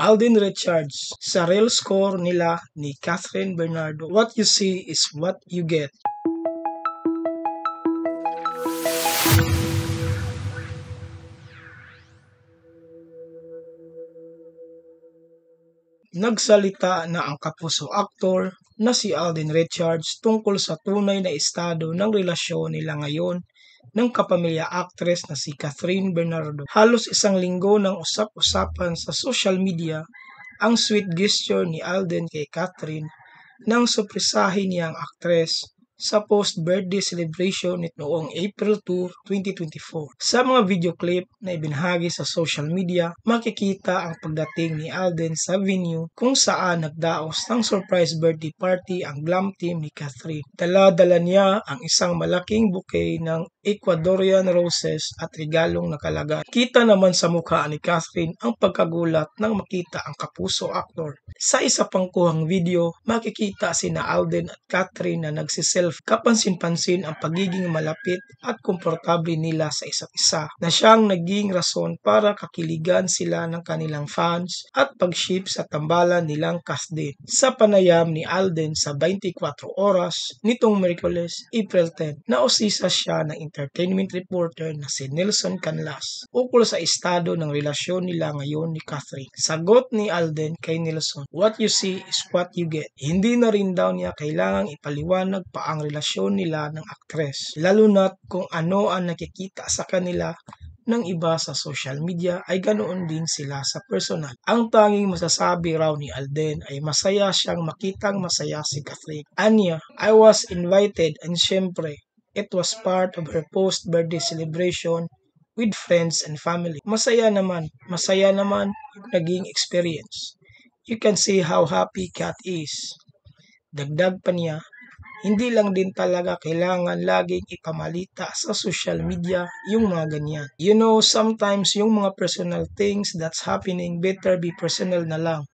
Alden Richards sa real score nila ni Catherine Bernardo. What you see is what you get. Nagsalita na ang kapuso aktor na si Alden Richards tungkol sa tunay na estado ng relasyon nila ngayon ng kapamilya actress na si Catherine Bernardo. Halos isang linggo ng usap-usapan sa social media ang sweet gesture ni Alden kay Catherine nang surpresahin niya ang actress sa post-birthday celebration noong April 2, 2024. Sa mga video clip na ibinahagi sa social media, makikita ang pagdating ni Alden sa venue kung saan nagdaos ng surprise birthday party ang glam team ni Catherine. Dala-dala niya ang isang malaking bouquet ng Ecuadorian roses at regalong nakalagay. Kita naman sa mukha ni Catherine ang pagkagulat nang makita ang kapuso aktor. Sa isa pang kuhang video, makikita sina Alden at Catherine na nagsiselfie. Kapansin-pansin ang pagiging malapit at komportable nila sa isa't isa na siyang naging rason para kakiligan sila ng kanilang fans at pag-ship sa tambalan nilang cast din. Sa panayam ni Alden sa 24 oras nitong Miyerkules, April 10, nausisa siya ng entertainment reporter na si Nelson Canlas ukol sa estado ng relasyon nila ngayon ni Catherine. Sagot ni Alden kay Nelson, "What you see is what you get." Hindi na rin daw niya kailangang ipaliwanag pa ang relasyon nila ng aktres, lalo na't kung ano ang nakikita sa kanila ng iba sa social media ay ganoon din sila sa personal. Ang tanging masasabi raw ni Alden ay masaya siyang makitang masaya si Catherine. Anya, "I was invited and syempre, it was part of her post-birthday celebration with friends and family. Masaya naman yung naging experience. You can see how happy Kat is." Dagdag pa niya, hindi lang din talaga kailangan laging ipamalita sa social media yung mga ganyan. You know, sometimes yung mga personal things that's happening, better be personal na lang.